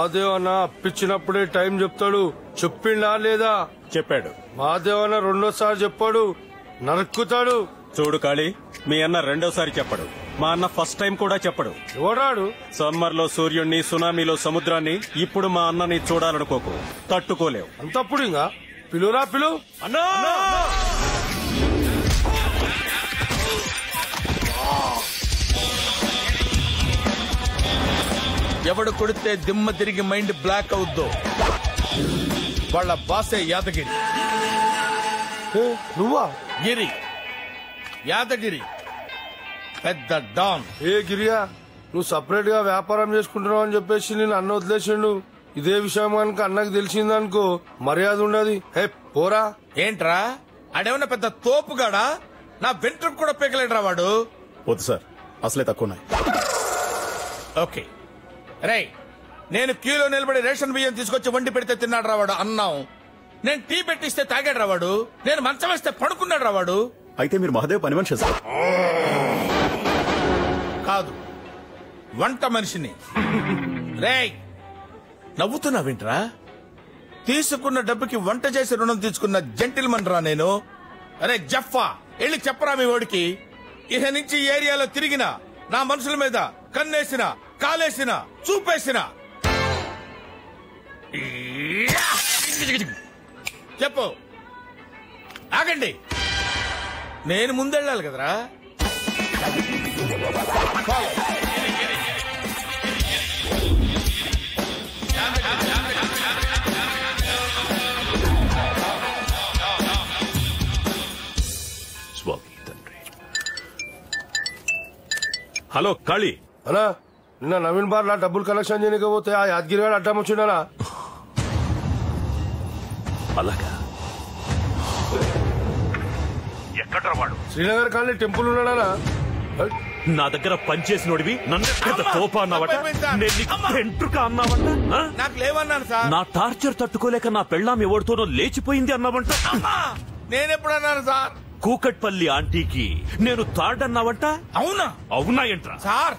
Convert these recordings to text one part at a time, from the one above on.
మాదేవ్ అన్న అప్పించినప్పుడే టైం చెప్తాడు. చెప్పిండా లేదా? చెప్పాడు. మాదేవ్ అన్న రెండోసారి చెప్పాడు, నరుక్కుతాడు. చూడు కాళీ, మీ అన్న రెండోసారి చెప్పడు, మా అన్న ఫస్ట్ టైం కూడా చెప్పడు. ఎవడాడు? సమ్మర్ లో సూర్యుడిని, సునామీలో సముద్రాన్ని. ఇప్పుడు మా అన్నని చూడాలనుకోకు, తట్టుకోలేవు. అంతప్పుడు ఇంకా పిలురా పిలు. అన్నా ఎవడు కొడితే దిమ్మ తిరిగి మైండ్ బ్లాక్ అవుద్దో వాళ్ళ బాసే యాదగిరి. నువ్వా? గిరి, యాదగిరి, పెద్ద డాన్. ఏ గిరియా, నువ్వు సపరేట్ గా వ్యాపారం చేసుకుంటున్నావు అని చెప్పేసి నేను అన్న వదిలేసిండు. ఇదే విషయం కనుక అన్నకు తెలిసిందనుకో మర్యాద ఉండదు. హే పోరా. ఏంట్రా ఆడేమన్నా పెద్ద తోపుగాడా? నా వెంట్రుకు కూడా పీకలేడురా వాడు. వద్దు సార్, అసలే తక్కువ. ఓకే రే, నేను క్యూలో నిలబడి రేషన్ బియ్యం తీసుకొచ్చి వండి పెడితే తిన్నాడు రావాడు అన్నాం. నేను టీ పెట్టిస్తే తాగాడు రావాడు. నేను మంచం వేస్తే పడుకున్నాడు రావాడు. అయితే మీరు మహాదేవ్ పని మనిషి సార్? కాదు, వంట మనిషిని. రే నవ్వుతున్నావేంట్రా? తీసుకున్న డబ్బుకి వంట చేసి రుణం తీసుకున్న జెంటిల్మన్ రా నేను. అరే జఫ్ఫా, వెళ్ళి చెప్పరా మీ వాడికి, ఇక నుంచి ఏరియాలో తిరిగినా, నా మనుషుల మీద కన్నేసిన, కాలేసిన, చూపేసిన చెప్పు. ఆగండి, నేను ముందెళ్ళాలి కదరా. హలో కాళీ అలా నిన్న నవీన్ బార్ లా డబ్బులు కలెక్షన్ చేయకపోతే ఆ యాదగిరి గారు అడ్డం వచ్చిండనా? అలాగా? ఎక్కడ వాడు? శ్రీనగర్ కాలనీ టెంపుల్ ఉన్నాడా? నా దగ్గర పనిచేసినోడివి నన్ను పెద్ద తోప అన్నావట, నేను నీకు వెంట్రుక అన్నావంట. నాకు లేవన్నాను సార్. నా టార్చర్ తట్టుకోలేక నా పెళ్ళాం ఎవరితోనో లేచిపోయింది అన్నావంట. నేనెప్పుడన్నాను సార్? కూకట్పల్లి ఆంటీకి నేను తాడన్నావంట. అవునా? అవునా ఏంట్రా? సార్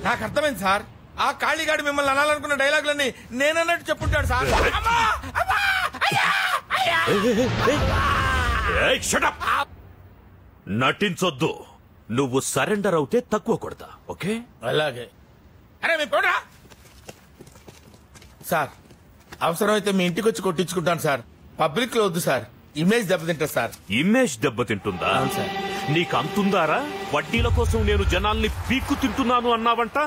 నాకు అర్థమైంది సార్. ఆ కాళీగాడు మిమ్మల్ని అనాలనుకున్న డైలాగులన్నీ నేనన్నట్టు చెప్పుంటాడు సార్. నటించొద్దు. నువ్వు సరెండర్ అవుతే తక్కువ కొడతా. ఓకే అలాగే. అరే మీ పోడా సార్, అవసరమైతే మీ ఇంటికి వచ్చి కొట్టించుకుంటాను సార్. పబ్లిక్ లో వద్దు సార్, ఇమేజ్ దెబ్బతింటా సార్. ఇమేజ్ దెబ్బతింటుందా? నీకు అంతుందారా? వడ్డీల కోసం నేను జనాల్ని పీక్కు తింటున్నాను అన్నావంట.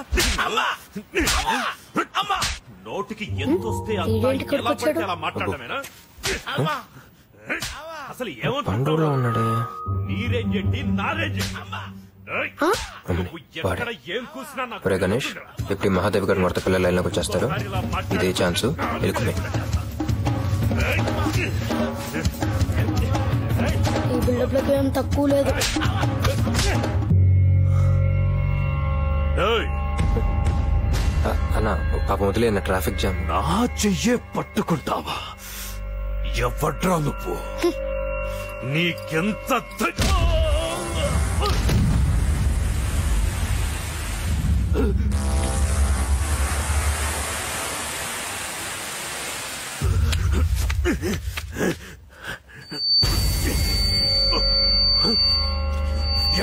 నోటికి ఎంతొస్తే అలా మాట్లాడమేనా? అసలు ఏమంటున్నాడు? నీ రేంజ్ ఏంటి, నా రేంజ్ ఒరే గణేష్, ఇప్పుడు మహాదేవ్ గారు మరత పిల్లల లైన్లోకి వచ్చేస్తారు. ఇదే ఛాన్స్, ఎలుకుమే. ఈ బిల్డప్లకి ఏం తక్కువ లేదు. అన్నా పాపం వదిలేన ట్రాఫిక్ జామ్. నా చెయ్యే పట్టుకుంటావా? ఎవడ్రా నువ్వు? నీకెంత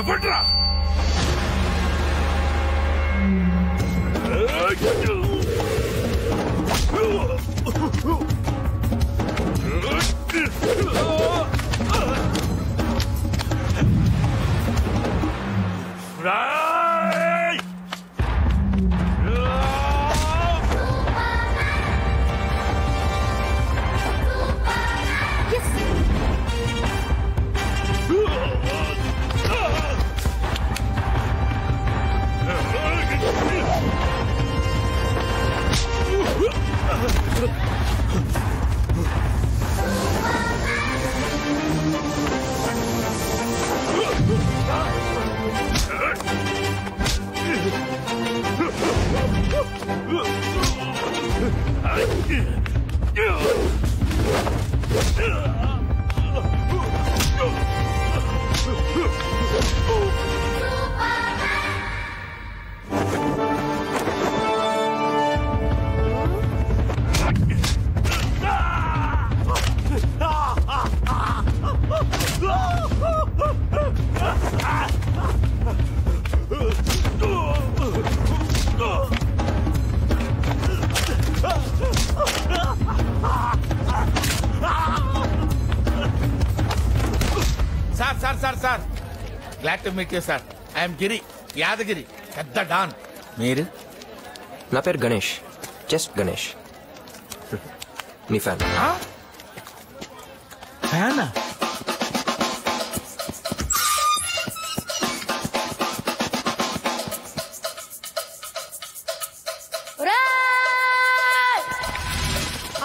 ఎవడ్రా? Sir sir sir sir glad to meet you sir. I'm Giri, Yadagiri, పెద్ద డాన్. మీరు? నా పేరు గణేష్, జస్ట్ గణేష్. నీ ఫ్యాన్. ఫ్యానా?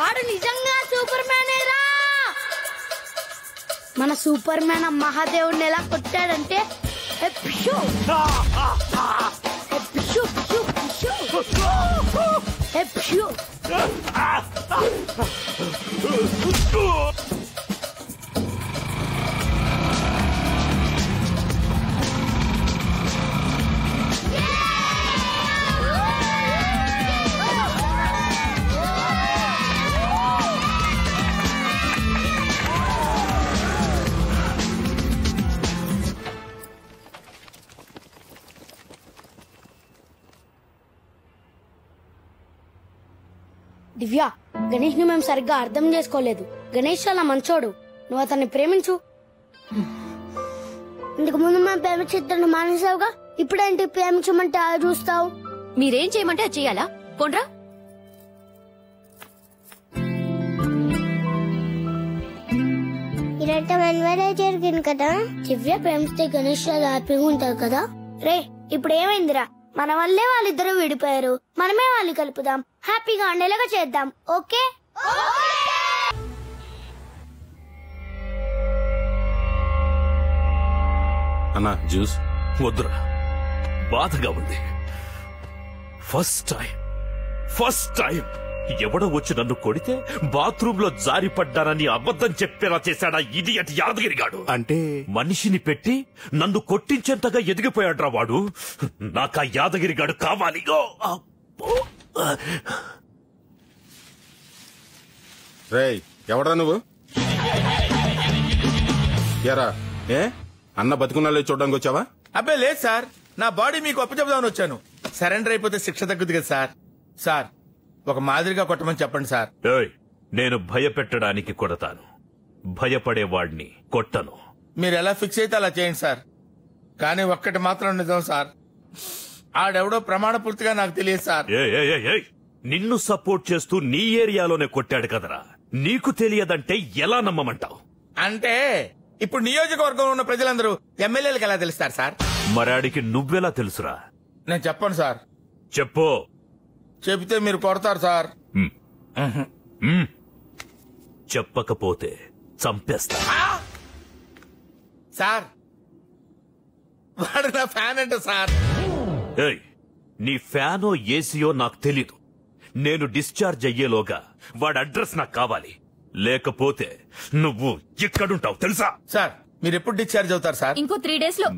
ఆడు నిజంగా సూపర్ మ్యానేరా. మన సూపర్ మ్యాన్ మహాదేవుడిని ఎలా కొట్టాడంటే ఎప్షు ఎప్షు ఎప్షు ఎప్షు. దివ్య, గణేష్ ని మేము సరిగ్గా అర్థం చేసుకోలేదు. గణేష్ చాలా మంచోడు, నువ్వు అతన్ని ప్రేమించు. ఇంతకు ముందు మేము ప్రేమించద్దని మానేసావుగా, ఇప్పుడేంటి ప్రేమించమంటే అలా చూస్తావు? మీరేం చేయమంటే అది చెయ్యాలా? పోండ్రా. ఇదంతా మనవరే జరిగింది కదా. దివ్య ప్రేమిస్తే గణేష్ చాలా హ్యాపీగా ఉంటారు కదా. రే, ఇప్పుడు ఏమైందిరా? మన వల్లే వాళ్ళిద్దరూ విడిపోయారు, మనమే వాళ్ళు కలుపుదాం, హ్యాపీగా ఉండేలాగా చేద్దాం. ఓకే? అన్నా జ్యూస్ వద్దురా, బాధగా ఉంది. ఫస్ట్ టైం ఎవడో వచ్చి నన్ను కొడితే బాత్రూమ్ లో జారిపడ్డానని అబద్ధం చెప్పేలా చేశాడా ఇడియట్ యాదగిరిగాడు. అంటే మనిషిని పెట్టి నన్ను కొట్టించేంతగా ఎదిగిపోయాడ్రా వాడు. నాకా యాదగిరిగాడు కావాలి. రేయ్, ఎవడా నువ్వు? ఎరా ఏ అన్న బతుకున్నాళ్ళే చూడడానికి వచ్చావా? అబ్బే లేదు సార్, నా బాడీ మీకు అప్పచెప్దామని వచ్చాను. సరెండర్ అయిపోతే శిక్ష తగ్గుద్ది కదా సార్. సార్, ఒక మాదిరిగా కొట్టమని చెప్పండి సార్. నేను భయపెట్టడానికి కొడతాను, భయపడేవాడిని కొట్టను. మీరు ఎలా ఫిక్స్ అయితే అలా చేయండి సార్. కానీ ఒక్కటి మాత్రం నిజం సార్, ఆడెవడో ప్రమాణ పూర్తిగా నాకు తెలియదు సార్. నిన్ను సపోర్ట్ చేస్తూ నీ ఏరియాలోనే కొట్టాడు కదరా, నీకు తెలియదంటే ఎలా నమ్మమంటావు? అంటే ఇప్పుడు నియోజకవర్గంలో ఉన్న ప్రజలందరూ ఎమ్మెల్యేలకు ఎలా తెలుస్తారు సార్? మరాడికి నువ్వెలా తెలుసురా? నేను చెప్పను సార్. చెప్పు. చెబితే మీరు కొడతారు సార్. చెప్పకపోతే చంపేస్తా. సార్, వాడు నా ఫ్యాన్ అంటే సార్. నీ ఫ్యానో ఏసీయో నాకు తెలీదు. నేను డిశ్చార్జ్ అయ్యేలోగా వాడి అడ్రస్ నాకు కావాలి, లేకపోతే నువ్వు ఎక్కడుంటావు తెలుసా? సార్, మీరు ఎప్పుడు డిశ్చార్జ్ అవుతారు సార్? ఇంకో 3 days లో.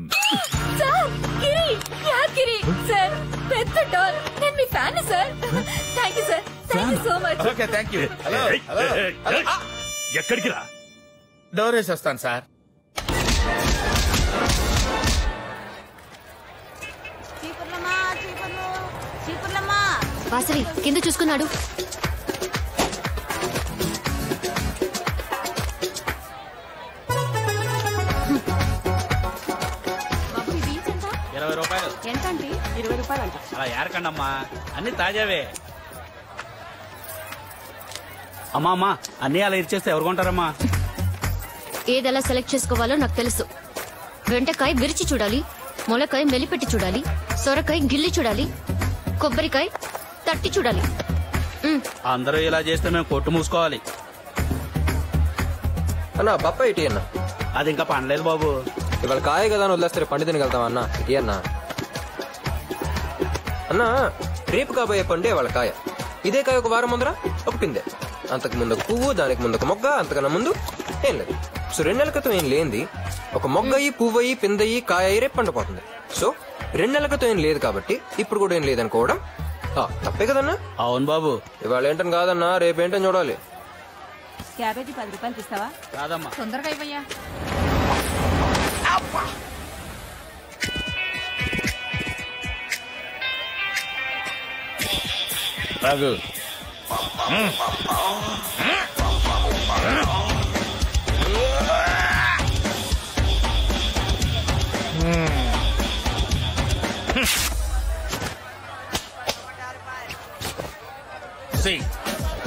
సార్, గిరి, యాదగిరి సార్, పెద్ద డాల్. నేను మీ fan sir. Thank you sir, thank you so much. Okay, thank you. ఎక్కడికి రా? డోర్ వేసి వస్తాను సార్. వాసవి కింద చూసుకున్నాడు. ₹20. ఎంతండి? ₹20 అలా ఏరకండమ్మా, అన్ని తాజావే. అమ్మా అన్ని అలా ఇచ్చేస్తే ఎవరు కొంటారమ్మా? ఏదెలా సెలెక్ట్ చేసుకోవాలో నాకు తెలుసు. వెంటకాయ విరిచి చూడాలి, ములకాయ మెలిపెట్టి చూడాలి, సొరకాయ గిల్లి చూడాలి, కొబ్బరికాయ తట్టి చూడాలి. అందరూ ఇలా చేస్తే మేము కొట్టు మూసుకోవాలి. అన్నా బొప్పాయి ఇటీ అన్న. అది ఇంకా పండలేదు బాబు. ఇవాళ కాయ కదా అని వదిలేస్తే పండు తినగలుగుతావా అన్న? ఇటీ అన్నా. అన్నా, రేపు కాబోయే పండే వాళ్ళ కాయ. ఇదే కాయ ఒక వారం ముందర ఒక పిందె, అంతకు ముందు ఒక పువ్వు, దానికి ముందు ఒక మొగ్గ, అంతకన్నా ముందు ఏం లేదు. సో 2 నెలల క్రితం ఏం లేనిది ఒక మొగ్గయి, పువ్వయి, పిందయి, కాయ అయ్యి రేపు పండిపోతుంది. సో 2 నెలల క్రితం ఏం లేదు కాబట్టి ఇప్పుడు కూడా ఏం లేదనుకోవడం తప్పే కదన్నా? అవును బాబు. ఇవాళ ఏంటని కాదన్నా, రేపేంటని చూడాలి. క్యాబేజీ ₹10 ఇస్తావా? కాదమ్మా. తొందరగా ఇవ్వయ్యా. రాగు.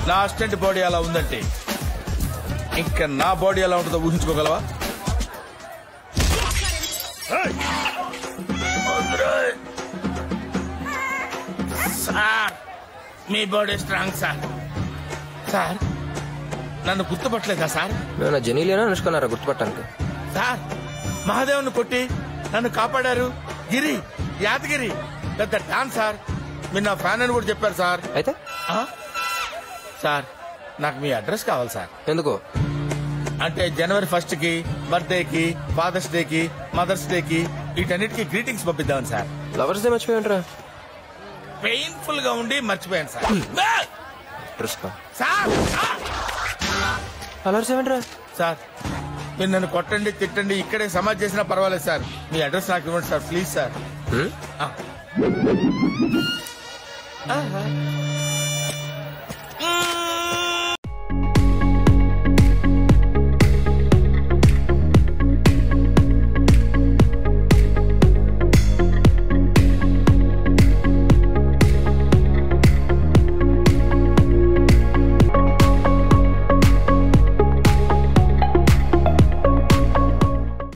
నా అసిస్టెంట్ బాడీ అలా ఉందంటే ఇంకా నా బాడీ ఎలా ఉంటుందో ఊహించుకోగలవా? సార్ మీ బాడీ స్ట్రాంగ్ సార్. సార్ నన్ను గుర్తుపట్టలేదా సార్? నేను జనీలేనా అనుష్కున్నారా గుర్తుపట్టానికి? సార్ మహాదేవ్ను కొట్టి నన్ను కాపాడారు గిరి యాదగిరి పెద్ద డాన్ సార్. మీరు నా ఫ్యాన్ అని కూడా చెప్పారు సార్. అయితే సార్ నాకు మీ అడ్రస్ కావాలి సార్. ఎందుకో? అంటే జనవరి 1 కి బర్త్డేకి ఫాదర్స్ డే కి మదర్స్ డే కి వీటన్నిటికి గ్రీటింగ్స్ పంపిద్దామని సార్. లవర్స్ డే మర్చిపోయింటారా? పెయిన్ఫుల్ గా ఉండి మర్చిపోయాను సార్. సార్ లవర్స్ ఏమంటారా? సార్ మీరు నన్ను కొట్టండి తిట్టండి ఇక్కడే సమాజ్ చేసినా పర్వాలేదు సార్. మీ అడ్రస్ నాకు ఇవ్వండి సార్ ప్లీజ్ సార్.